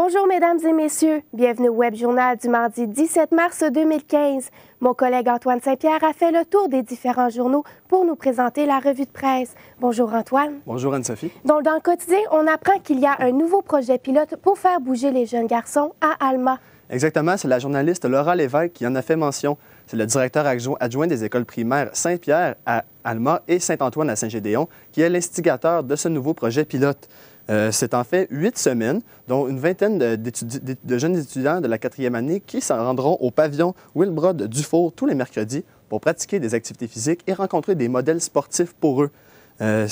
Bonjour mesdames et messieurs, bienvenue au Web Journal du mardi 17 mars 2015. Mon collègue Antoine Saint-Pierre a fait le tour des différents journaux pour nous présenter la revue de presse. Bonjour Antoine. Bonjour Anne-Sophie. Donc dans le quotidien, on apprend qu'il y a un nouveau projet pilote pour faire bouger les jeunes garçons à Alma. Exactement, c'est la journaliste Laura Lévesque qui en a fait mention. C'est le directeur adjoint des écoles primaires Saint-Pierre à Alma et Saint-Antoine à Saint-Gédéon qui est l'instigateur de ce nouveau projet pilote. C'est en fait 8 semaines, dont une vingtaine de jeunes étudiants de la 4e année qui s'en rendront au pavillon Wilbrod Dufour tous les mercredis pour pratiquer des activités physiques et rencontrer des modèles sportifs pour eux. M.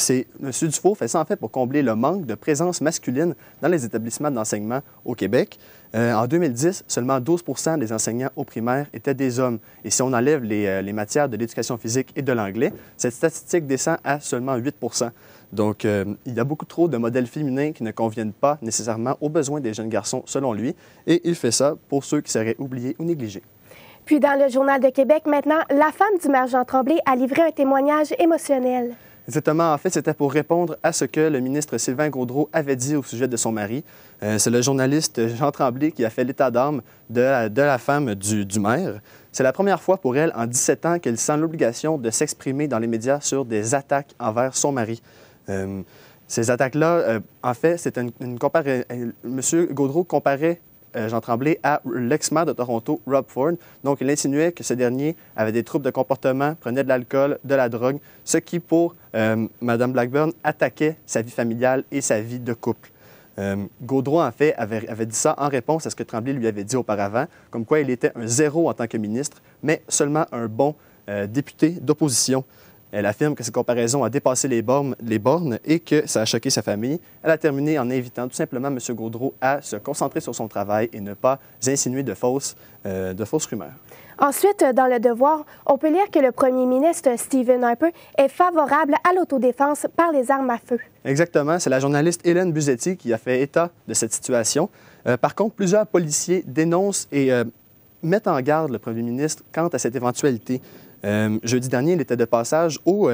Dufour fait ça en fait pour combler le manque de présence masculine dans les établissements d'enseignement au Québec. En 2010, seulement 12 % des enseignants au primaire étaient des hommes. Et si on enlève les matières de l'éducation physique et de l'anglais, cette statistique descend à seulement 8 %. Donc, il y a beaucoup trop de modèles féminins qui ne conviennent pas nécessairement aux besoins des jeunes garçons, selon lui. Et il fait ça pour ceux qui seraient oubliés ou négligés. Puis dans le Journal de Québec, maintenant, la femme du maire Jean Tremblay a livré un témoignage émotionnel. Exactement. En fait, c'était pour répondre à ce que le ministre Sylvain Gaudreault avait dit au sujet de son mari. C'est le journaliste Jean Tremblay qui a fait l'état d'âme de la femme du maire. C'est la première fois pour elle, en 17 ans, qu'elle sent l'obligation de s'exprimer dans les médias sur des attaques envers son mari. Ces attaques-là, en fait, c'est une comparaison. M. Gaudreault comparait Jean Tremblay à l'ex-maire de Toronto, Rob Ford. Donc, il insinuait que ce dernier avait des troubles de comportement, prenait de l'alcool, de la drogue, ce qui, pour Mme Blackburn, attaquait sa vie familiale et sa vie de couple. Gaudreault, en fait, avait dit ça en réponse à ce que Tremblay lui avait dit auparavant, comme quoi il était un zéro en tant que ministre, mais seulement un bon député d'opposition. Elle affirme que cette comparaison a dépassé les bornes et que ça a choqué sa famille. Elle a terminé en invitant tout simplement M. Gaudreault à se concentrer sur son travail et ne pas insinuer de fausses rumeurs. Ensuite, dans Le Devoir, on peut lire que le premier ministre Stephen Harper est favorable à l'autodéfense par les armes à feu. Exactement. C'est la journaliste Hélène Buzetti qui a fait état de cette situation. Par contre, plusieurs policiers dénoncent et mettent en garde le premier ministre quant à cette éventualité. Jeudi dernier, il était de passage au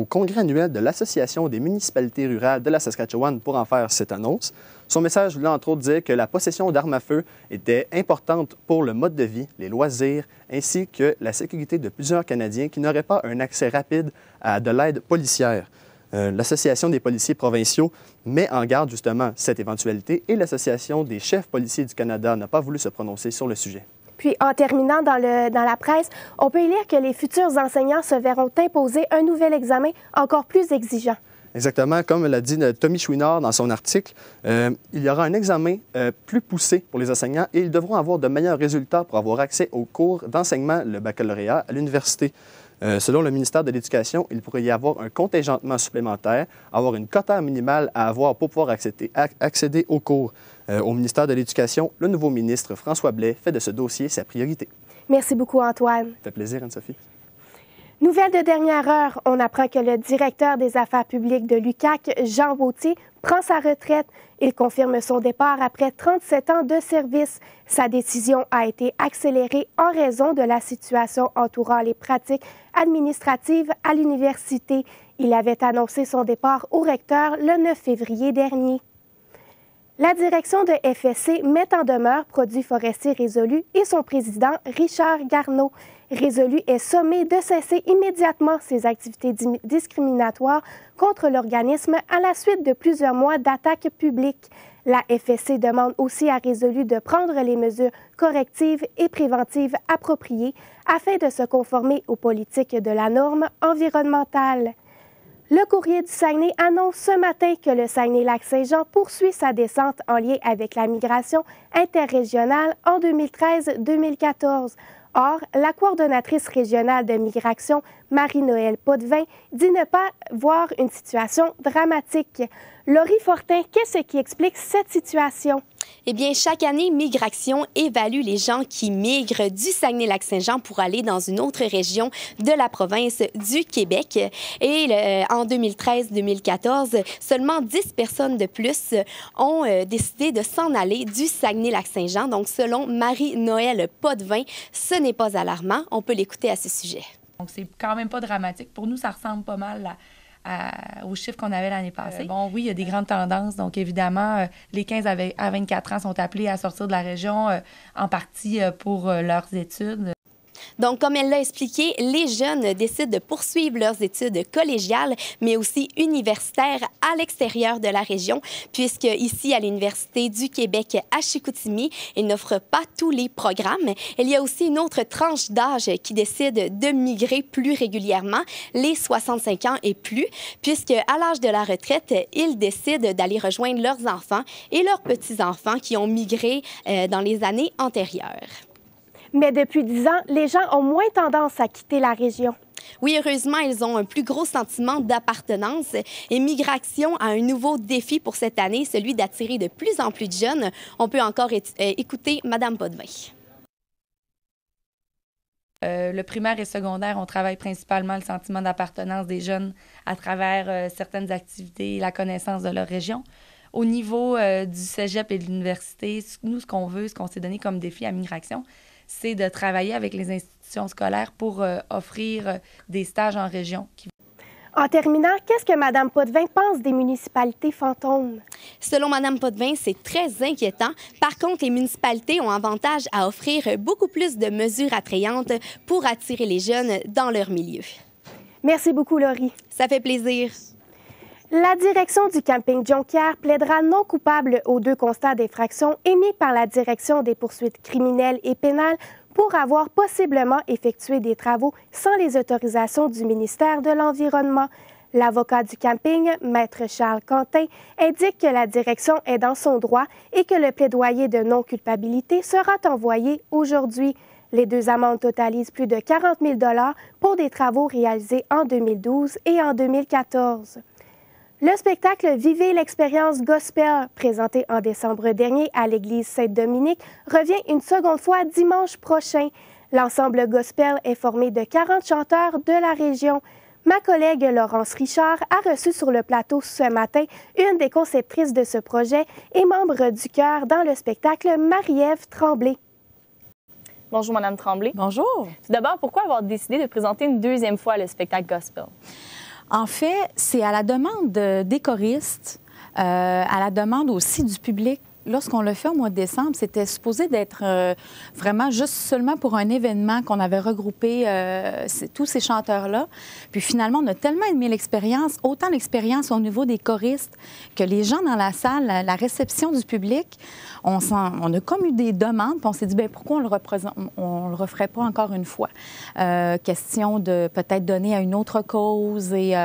congrès annuel de l'Association des municipalités rurales de la Saskatchewan pour en faire cette annonce. Son message voulait entre autres dire que la possession d'armes à feu était importante pour le mode de vie, les loisirs, ainsi que la sécurité de plusieurs Canadiens qui n'auraient pas un accès rapide à de l'aide policière. L'Association des policiers provinciaux met en garde justement cette éventualité et l'Association des chefs policiers du Canada n'a pas voulu se prononcer sur le sujet. Puis, en terminant dans la presse, on peut y lire que les futurs enseignants se verront imposer un nouvel examen encore plus exigeant. Exactement. Comme l'a dit Tommy Chouinard dans son article, il y aura un examen plus poussé pour les enseignants et ils devront avoir de meilleurs résultats pour avoir accès aux cours d'enseignement, le baccalauréat, à l'université. Selon le ministère de l'Éducation, il pourrait y avoir un contingentement supplémentaire, avoir une quota minimale à avoir pour pouvoir accéder aux cours. Au ministère de l'Éducation, le nouveau ministre François Blais fait de ce dossier sa priorité. Merci beaucoup, Antoine. Ça fait plaisir, Anne-Sophie. Nouvelle de dernière heure, on apprend que le directeur des affaires publiques de l'UQAC, Jean Vautier, prend sa retraite. Il confirme son départ après 37 ans de service. Sa décision a été accélérée en raison de la situation entourant les pratiques administratives à l'université. Il avait annoncé son départ au recteur le 9 février dernier. La direction de FSC met en demeure Produits forestiers Résolu et son président Richard Garneau. Résolu est sommé de cesser immédiatement ses activités discriminatoires contre l'organisme à la suite de plusieurs mois d'attaques publiques. La FSC demande aussi à Résolu de prendre les mesures correctives et préventives appropriées afin de se conformer aux politiques de la norme environnementale. Le Courrier du Saguenay annonce ce matin que le Saguenay-Lac-Saint-Jean poursuit sa descente en lien avec la migration interrégionale en 2013-2014. Or, la coordonnatrice régionale de migration, Marie-Noëlle Potvin, dit ne pas voir une situation dramatique. Laurie Fortin, qu'est-ce qui explique cette situation? Eh bien, chaque année, Migration évalue les gens qui migrent du Saguenay-Lac-Saint-Jean pour aller dans une autre région de la province du Québec. Et en 2013-2014, seulement 10 personnes de plus ont décidé de s'en aller du Saguenay-Lac-Saint-Jean. Donc, selon Marie-Noëlle Potvin, ce n'est pas alarmant. On peut l'écouter à ce sujet. Donc, c'est quand même pas dramatique. Pour nous, ça ressemble pas mal aux chiffres qu'on avait l'année passée. Bon, oui, il y a des grandes tendances. Donc, évidemment, les 15 à 24 ans sont appelés à sortir de la région en partie pour leurs études. Donc, comme elle l'a expliqué, les jeunes décident de poursuivre leurs études collégiales, mais aussi universitaires à l'extérieur de la région, puisque ici, à l'Université du Québec à Chicoutimi, ils n'offrent pas tous les programmes. Il y a aussi une autre tranche d'âge qui décide de migrer plus régulièrement, les 65 ans et plus, puisque à l'âge de la retraite, ils décident d'aller rejoindre leurs enfants et leurs petits-enfants qui ont migré dans les années antérieures. Mais depuis 10 ans, les gens ont moins tendance à quitter la région. Oui, heureusement, ils ont un plus gros sentiment d'appartenance. Et Migration a un nouveau défi pour cette année, celui d'attirer de plus en plus de jeunes. On peut encore écouter Mme Potvin. Le primaire et secondaire, on travaille principalement le sentiment d'appartenance des jeunes à travers certaines activités et la connaissance de leur région. Au niveau du cégep et de l'université, nous, ce qu'on veut, ce qu'on s'est donné comme défi à Migration, c'est de travailler avec les institutions scolaires pour offrir des stages en région. En terminant, qu'est-ce que Mme Potvin pense des municipalités fantômes? Selon Mme Potvin, c'est très inquiétant. Par contre, les municipalités ont avantage à offrir beaucoup plus de mesures attrayantes pour attirer les jeunes dans leur milieu. Merci beaucoup, Laurie. Ça fait plaisir. La direction du camping Jonquière plaidera non coupable aux 2 constats d'infraction émis par la Direction des poursuites criminelles et pénales pour avoir possiblement effectué des travaux sans les autorisations du ministère de l'Environnement. L'avocat du camping, Maître Charles Quentin, indique que la direction est dans son droit et que le plaidoyer de non-culpabilité sera envoyé aujourd'hui. Les 2 amendes totalisent plus de 40 000 $ pour des travaux réalisés en 2012 et en 2014. Le spectacle Vivez l'expérience gospel, présenté en décembre dernier à l'église Saint-Dominique, revient une seconde fois dimanche prochain. L'ensemble gospel est formé de 40 chanteurs de la région. Ma collègue Laurence Richard a reçu sur le plateau ce matin une des conceptrices de ce projet et membre du chœur dans le spectacle, Marie-Ève Tremblay. Bonjour, Mme Tremblay. Bonjour. Tout d'abord, pourquoi avoir décidé de présenter une 2e fois le spectacle gospel? En fait, c'est à la demande des choristes, à la demande aussi du public. Lorsqu'on l'a fait au mois de décembre, c'était supposé d'être vraiment juste seulement pour un événement qu'on avait regroupé tous ces chanteurs-là. Puis finalement, on a tellement aimé l'expérience, autant l'expérience au niveau des choristes que les gens dans la salle, la réception du public, on a comme eu des demandes, puis on s'est dit, bien, pourquoi on le referait pas encore une fois? Question de peut-être donner à une autre cause et...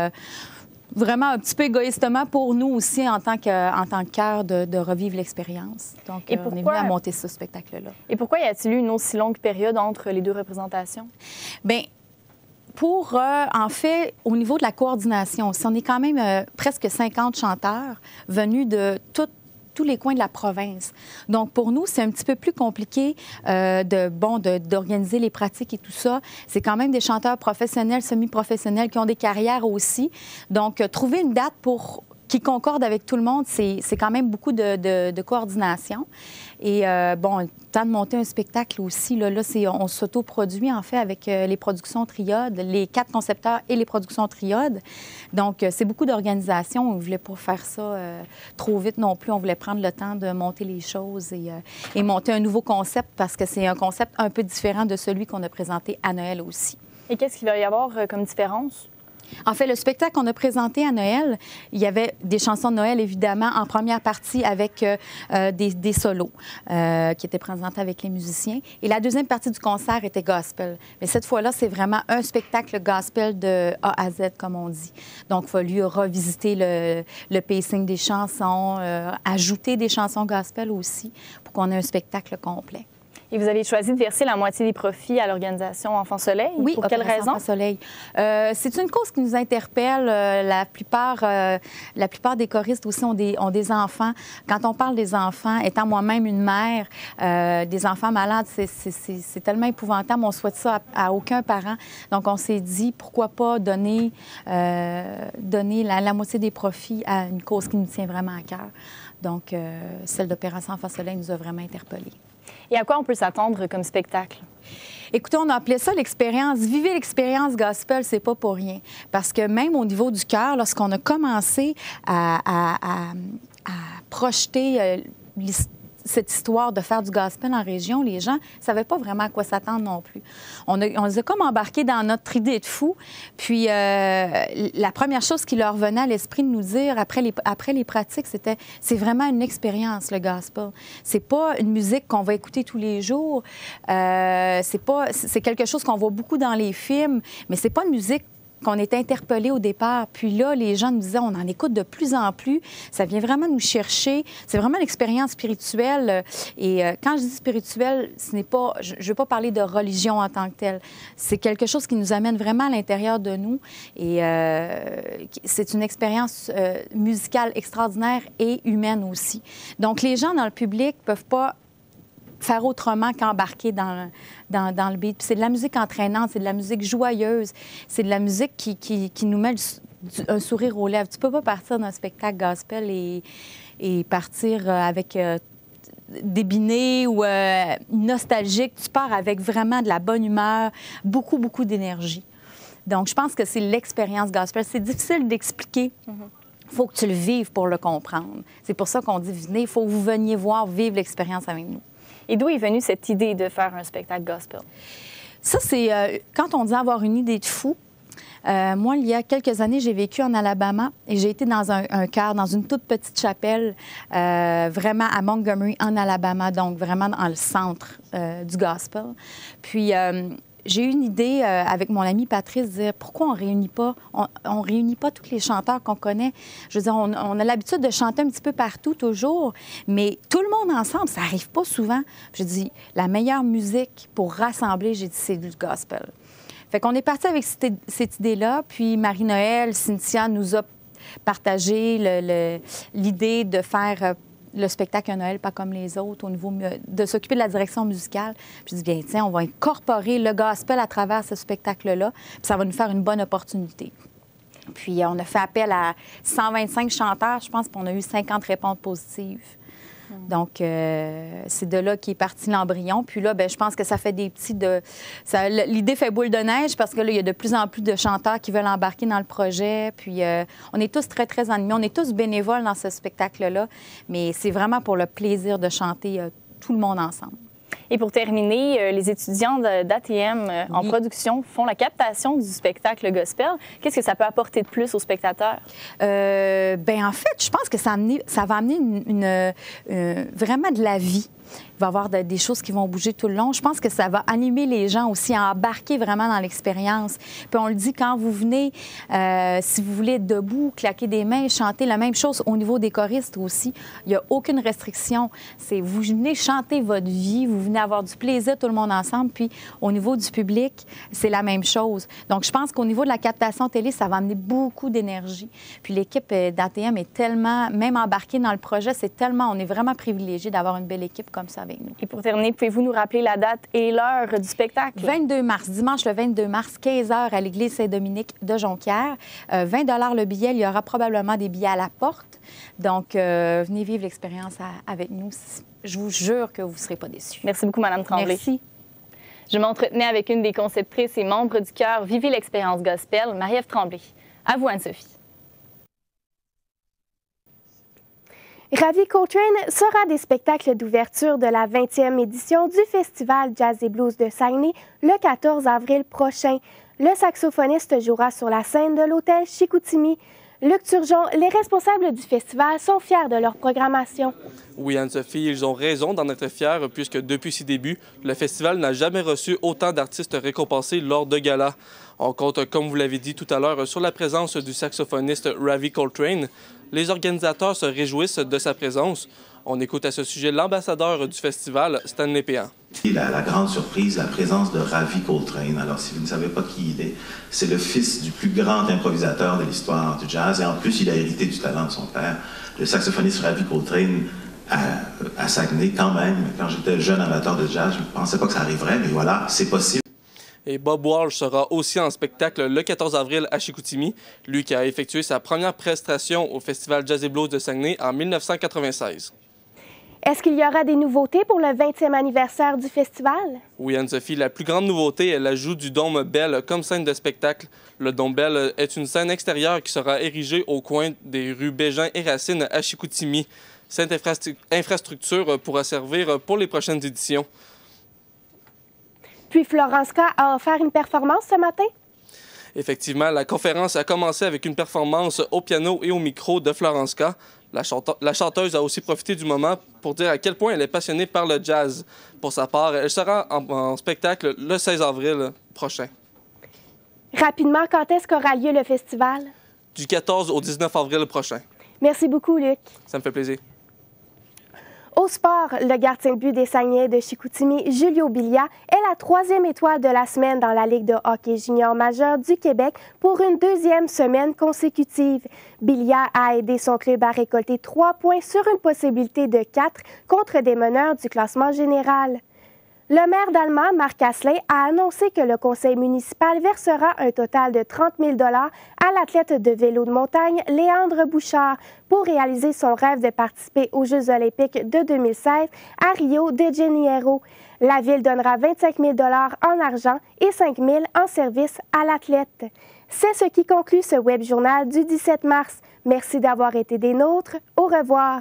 vraiment un petit peu égoïstement pour nous aussi en tant que chœur de revivre l'expérience. Donc, on est venu à monter ce spectacle-là. Et pourquoi y a-t-il eu une aussi longue période entre les 2 représentations? Bien, pour, en fait, au niveau de la coordination, on est quand même presque 50 chanteurs venus de tous les coins de la province. Donc, pour nous, c'est un petit peu plus compliqué d'organiser les pratiques et tout ça. C'est quand même des chanteurs professionnels, semi-professionnels qui ont des carrières aussi. Donc, trouver une date qui concorde avec tout le monde, c'est quand même beaucoup de coordination. Et bon, temps de monter un spectacle aussi, là on s'autoproduit en fait avec les productions Triode, les 4 concepteurs et les productions Triode. Donc, c'est beaucoup d'organisation. On ne voulait pas faire ça trop vite non plus. On voulait prendre le temps de monter les choses et monter un nouveau concept parce que c'est un concept un peu différent de celui qu'on a présenté à Noël aussi. Et qu'est-ce qu'il va y avoir comme différence? En fait, le spectacle qu'on a présenté à Noël, il y avait des chansons de Noël, évidemment, en première partie avec des solos qui étaient présentés avec les musiciens. Et la deuxième partie du concert était gospel. Mais cette fois-là, c'est vraiment un spectacle gospel de A à Z, comme on dit. Donc, il a fallu revisiter le pacing des chansons, ajouter des chansons gospel aussi pour qu'on ait un spectacle complet. Et vous avez choisi de verser la moitié des profits à l'organisation Enfants Soleil. Oui, pour quelle raison? Enfants Soleil. C'est une cause qui nous interpelle. La plupart des choristes aussi ont des enfants. Quand on parle des enfants, étant moi-même une mère, des enfants malades, c'est tellement épouvantable. On ne souhaite ça à aucun parent. Donc, on s'est dit, pourquoi pas donner la moitié des profits à une cause qui nous tient vraiment à cœur. Donc, celle d'Opération Enfants Soleil nous a vraiment interpellés. Et à quoi on peut s'attendre comme spectacle? Écoutez, on a appelé ça l'expérience. Vivez l'expérience gospel, c'est pas pour rien. Parce que même au niveau du cœur, lorsqu'on a commencé à projeter cette histoire de faire du gospel en région, les gens ne savaient pas vraiment à quoi s'attendre non plus. On les a comme embarqués dans notre idée de fou. Puis la première chose qui leur venait à l'esprit de nous dire après les pratiques, c'est vraiment une expérience, le gospel. C'est pas une musique qu'on va écouter tous les jours. C'est quelque chose qu'on voit beaucoup dans les films, mais c'est pas une musique qu'on est interpellé au départ. Puis là, les gens nous disaient, on en écoute de plus en plus. Ça vient vraiment nous chercher. C'est vraiment l'expérience spirituelle. Et quand je dis spirituelle, ce n'est pas, je ne veux pas parler de religion en tant que telle. C'est quelque chose qui nous amène vraiment à l'intérieur de nous. Et c'est une expérience musicale extraordinaire et humaine aussi. Donc, les gens dans le public ne peuvent pas faire autrement qu'embarquer dans le beat. Puis c'est de la musique entraînante, c'est de la musique joyeuse, c'est de la musique qui nous met un sourire aux lèvres. Tu peux pas partir d'un spectacle gospel et partir avec débiné ou nostalgique. Tu pars avec vraiment de la bonne humeur, beaucoup, beaucoup d'énergie. Donc, je pense que c'est l'expérience gospel. C'est difficile d'expliquer. Il faut que tu le vives pour le comprendre. C'est pour ça qu'on dit, venez, il faut que vous veniez voir, vivre l'expérience avec nous. Et d'où est venue cette idée de faire un spectacle gospel? Ça, c'est quand on dit avoir une idée de fou. Moi, il y a quelques années, j'ai vécu en Alabama et j'ai été dans un chœur, dans une toute petite chapelle, vraiment à Montgomery, en Alabama, donc vraiment dans le centre du gospel. Puis, j'ai eu une idée avec mon ami Patrice de dire pourquoi on réunit pas tous les chanteurs qu'on connaît. Je veux dire, on a l'habitude de chanter un petit peu partout toujours, mais tout le monde ensemble, ça arrive pas souvent. J'ai dit la meilleure musique pour rassembler, j'ai dit c'est du gospel. Fait qu'on est parti avec cette idée-là, puis Marie-Noël, Cynthia nous a partagé l'idée de faire le spectacle à Noël, pas comme les autres, au niveau de s'occuper de la direction musicale. Puis je dis, bien, tiens, on va incorporer le gospel à travers ce spectacle-là, puis ça va nous faire une bonne opportunité. Puis on a fait appel à 125 chanteurs, je pense, puis on a eu 50 réponses positives. Donc, c'est de là qu'est parti l'embryon. Puis là, bien, je pense que ça fait des petits l'idée fait boule de neige parce que là, il y a de plus en plus de chanteurs qui veulent embarquer dans le projet. Puis, on est tous très, très animés. On est tous bénévoles dans ce spectacle-là. Mais c'est vraiment pour le plaisir de chanter tout le monde ensemble. Et pour terminer, les étudiants d'ATM en production font la captation du spectacle gospel. Qu'est-ce que ça peut apporter de plus aux spectateurs? Bien, en fait, je pense que ça va amener vraiment de la vie. Il va y avoir des choses qui vont bouger tout le long. Je pense que ça va animer les gens aussi à embarquer vraiment dans l'expérience. Puis on le dit, quand vous venez, si vous voulez être debout, claquer des mains, chanter la même chose au niveau des choristes aussi, il n'y a aucune restriction. Vous venez chanter votre vie, vous venez avoir du plaisir tout le monde ensemble. Puis au niveau du public, c'est la même chose. Donc je pense qu'au niveau de la captation télé, ça va amener beaucoup d'énergie. Puis l'équipe d'ATM est tellement, même embarquée dans le projet, on est vraiment privilégiés d'avoir une belle équipe comme ça avec nous. Et pour terminer, pouvez-vous nous rappeler la date et l'heure du spectacle? 22 mars, dimanche le 22 mars, 15h à l'église Saint-Dominique de Jonquière. 20 $ le billet. Il y aura probablement des billets à la porte. Donc, venez vivre l'expérience avec nous. Je vous jure que vous ne serez pas déçus. Merci beaucoup, Mme Tremblay. Merci. Je m'entretenais avec une des conceptrices et membres du chœur Vivez l'expérience gospel, Marie-Ève Tremblay. À vous, Anne-Sophie. Ravi Coltrane sera des spectacles d'ouverture de la 20e édition du Festival Jazz et Blues de Saguenay le 14 avril prochain. Le saxophoniste jouera sur la scène de l'hôtel Chicoutimi. Luc Turgeon, les responsables du festival sont fiers de leur programmation. Oui, Anne-Sophie, ils ont raison d'en être fiers puisque depuis ses débuts, le festival n'a jamais reçu autant d'artistes récompensés lors de galas. On compte, comme vous l'avez dit tout à l'heure, sur la présence du saxophoniste Ravi Coltrane. Les organisateurs se réjouissent de sa présence. On écoute à ce sujet l'ambassadeur du festival, Stanley Péan. La grande surprise, la présence de Ravi Coltrane. Alors, si vous ne savez pas qui il est, c'est le fils du plus grand improvisateur de l'histoire du jazz. Et en plus, il a hérité du talent de son père. Le saxophoniste Ravi Coltrane à Saguenay, quand même, quand j'étais jeune amateur de jazz, je ne pensais pas que ça arriverait, mais voilà, c'est possible. Et Bob Walsh sera aussi en spectacle le 14 avril à Chicoutimi, lui qui a effectué sa première prestation au Festival Jazz et Blues de Saguenay en 1996. Est-ce qu'il y aura des nouveautés pour le 20e anniversaire du festival? Oui, Anne-Sophie, la plus grande nouveauté est l'ajout du Dôme Bell comme scène de spectacle. Le Dôme Bell est une scène extérieure qui sera érigée au coin des rues Bégin et Racine à Chicoutimi. Cette infrastructure pourra servir pour les prochaines éditions. Puis Florence K a offert une performance ce matin? Effectivement, la conférence a commencé avec une performance au piano et au micro de Florence K. La chanteuse a aussi profité du moment pour dire à quel point elle est passionnée par le jazz. Pour sa part, elle sera en spectacle le 16 avril prochain. Rapidement, quand est-ce qu'aura lieu le festival? Du 14 au 19 avril prochain. Merci beaucoup, Luc. Ça me fait plaisir. Au sport, le gardien de but des Saguenay de Chicoutimi, Julio Bilia, est la 3e étoile de la semaine dans la Ligue de hockey junior majeur du Québec pour une 2e semaine consécutive. Bilia a aidé son club à récolter 3 points sur une possibilité de 4 contre des meneurs du classement général. Le maire d'Allemand, Marc Asselin, a annoncé que le conseil municipal versera un total de 30 000 $ à l'athlète de vélo de montagne Léandre Bouchard pour réaliser son rêve de participer aux Jeux olympiques de 2016 à Rio de Janeiro. La Ville donnera 25 000 $ en argent et 5 000 $ en service à l'athlète. C'est ce qui conclut ce web journal du 17 mars. Merci d'avoir été des nôtres. Au revoir.